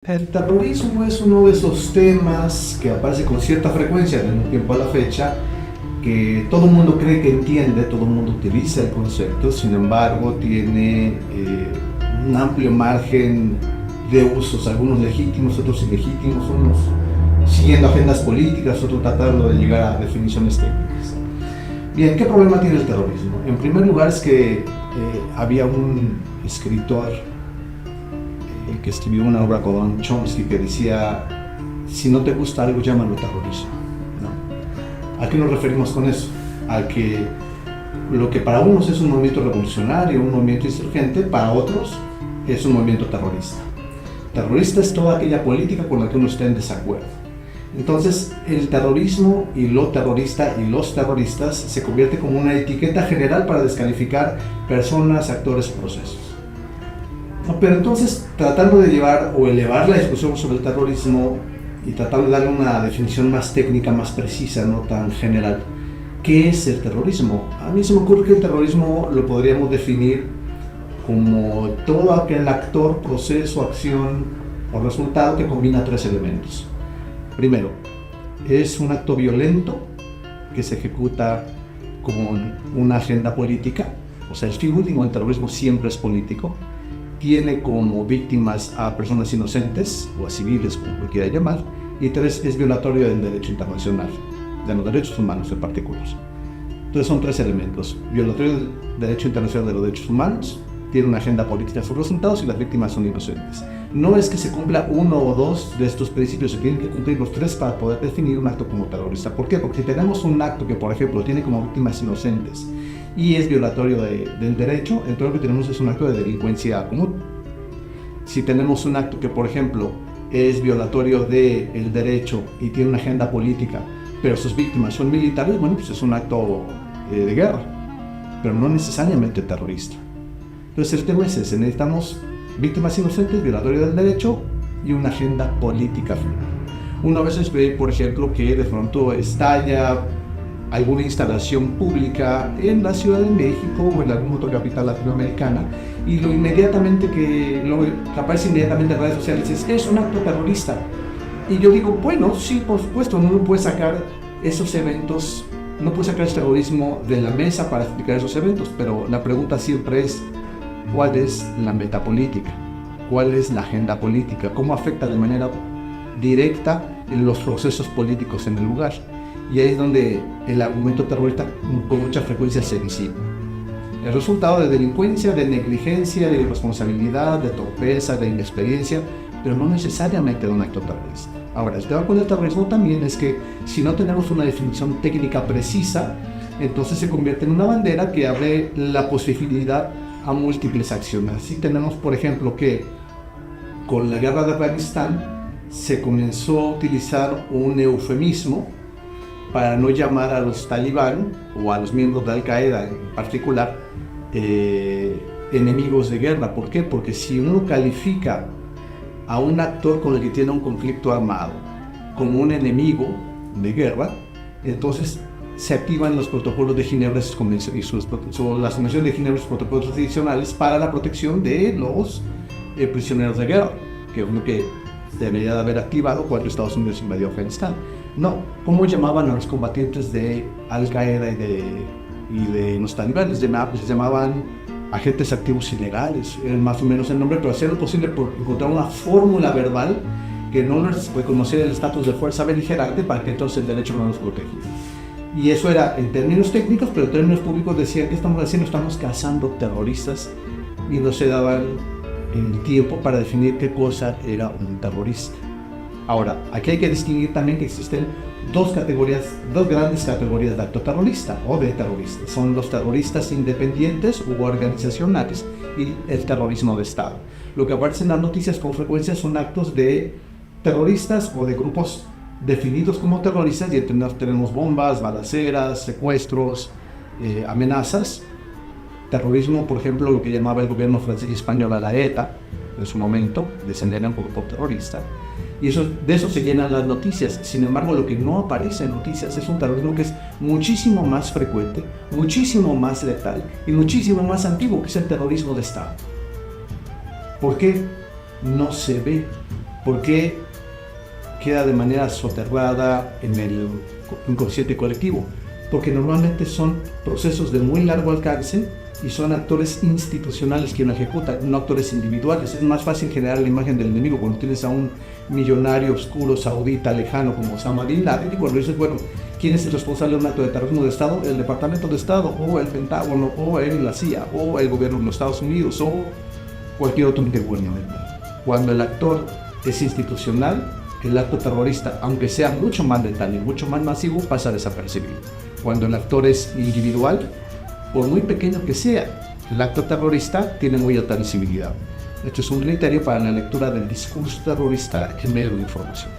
El terrorismo es uno de esos temas que aparece con cierta frecuencia de un tiempo a la fecha, que todo el mundo cree que entiende, todo el mundo utiliza el concepto, sin embargo tiene un amplio margen de usos, algunos legítimos, otros ilegítimos, unos siguiendo agendas políticas, otros tratando de llegar a definiciones técnicas. Bien, ¿qué problema tiene el terrorismo? En primer lugar es que había un escritor que escribió una obra con Chomsky que decía: si no te gusta algo, llámalo terrorismo, ¿no? ¿A qué nos referimos con eso? A que lo que para unos es un movimiento revolucionario, un movimiento insurgente, para otros es un movimiento terrorista. Terrorista es toda aquella política con la que uno esté en desacuerdo. Entonces, el terrorismo y lo terrorista y los terroristas se convierte como una etiqueta general para descalificar personas, actores o procesos. Pero entonces, tratando de llevar o elevar la discusión sobre el terrorismo y tratando de darle una definición más técnica, más precisa, no tan general, ¿qué es el terrorismo? A mí se me ocurre que el terrorismo lo podríamos definir como todo aquel actor, proceso, acción o resultado que combina tres elementos. Primero, es un acto violento que se ejecuta con una agenda política, o sea, el fin último del terrorismo siempre es político. Tiene como víctimas a personas inocentes o a civiles, como lo quiera llamar. Y tres, es violatorio del derecho internacional, de los derechos humanos en particular. Entonces son tres elementos: violatorio del derecho internacional de los derechos humanos, tiene una agenda política, sus resultados, y las víctimas son inocentes. No es que se cumpla uno o dos de estos principios, se tienen que cumplir los tres para poder definir un acto como terrorista. ¿Por qué? Porque si tenemos un acto que, por ejemplo, tiene como víctimas inocentes y es violatorio del derecho, entonces lo que tenemos es un acto de delincuencia común. Si tenemos un acto que, por ejemplo, es violatorio del derecho y tiene una agenda política, pero sus víctimas son militares, bueno, pues es un acto de guerra, pero no necesariamente terrorista. Entonces el tema es ese: necesitamos víctimas inocentes, violatorio del derecho y una agenda política final. Uno a veces ve, por ejemplo, que de pronto estalla alguna instalación pública en la Ciudad de México o en alguna otra capital latinoamericana, y lo aparece inmediatamente en redes sociales es un acto terrorista. Y yo digo, bueno, sí, por supuesto, uno no puede sacar esos eventos, no puede sacar el terrorismo de la mesa para explicar esos eventos, pero la pregunta siempre es: ¿cuál es la metapolítica? ¿Cuál es la agenda política? ¿Cómo afecta de manera directa en los procesos políticos en el lugar? Y ahí es donde el argumento terrorista con mucha frecuencia se disipa. El resultado de delincuencia, de negligencia, de irresponsabilidad, de torpeza, de inexperiencia, pero no necesariamente de un acto terrorista. Ahora, el tema con el terrorismo también es que si no tenemos una definición técnica precisa, entonces se convierte en una bandera que abre la posibilidad a múltiples acciones. Así tenemos, por ejemplo, que con la guerra de Afganistán se comenzó a utilizar un eufemismo para no llamar a los talibán o a los miembros de Al-Qaeda en particular enemigos de guerra. ¿Por qué? Porque si uno califica a un actor con el que tiene un conflicto armado como un enemigo de guerra, entonces se activan los protocolos de Ginebra las convenciones de Ginebra y sus protocolos adicionales para la protección de los prisioneros de guerra, que es lo que debería de haber activado cuando Estados Unidos invadió Afganistán. No, ¿cómo llamaban a los combatientes de Al-Qaeda y de los talibanes? Les llamaban agentes activos ilegales, más o menos el nombre, pero hacían lo posible por encontrar una fórmula verbal que no les reconociera el estatus de fuerza beligerante para que entonces el derecho no nos protegiera. Y eso era en términos técnicos, pero en términos públicos decían: ¿qué estamos haciendo? Estamos cazando terroristas, y no se daban el tiempo para definir qué cosa era un terrorista. Ahora, aquí hay que distinguir también que existen dos grandes categorías de acto terrorista o de terroristas. Son los terroristas independientes u organizacionales y el terrorismo de Estado. Lo que aparece en las noticias con frecuencia son actos de terroristas o de grupos definidos como terroristas, y tenemos bombas, balaceras, secuestros, amenazas. Terrorismo, por ejemplo, lo que llamaba el gobierno francés y español a la ETA en su momento, descendieron como grupo terrorista. Y de eso se llenan las noticias. Sin embargo, lo que no aparece en noticias es un terrorismo que es muchísimo más frecuente, muchísimo más letal y muchísimo más antiguo, que es el terrorismo de Estado. ¿Por qué no se ve porque queda de manera soterrada en el inconsciente colectivo, porque normalmente son procesos de muy largo alcance y son actores institucionales quienes ejecutan, no actores individuales. Es más fácil generar la imagen del enemigo cuando tienes a un millonario oscuro saudita lejano como Osama Bin Laden, y cuando dices, bueno, ¿quién es el responsable de un acto de terrorismo de Estado? El Departamento de Estado, o el Pentágono, o la CIA, o el gobierno de los Estados Unidos, o cualquier otro ente gubernamental. Cuando el actor es institucional, el acto terrorista, aunque sea mucho más letal y mucho más masivo, pasa desapercibido. Cuando el actor es individual, por muy pequeño que sea, el acto terrorista tiene muy alta visibilidad. Esto es un criterio para la lectura del discurso terrorista en medio de información.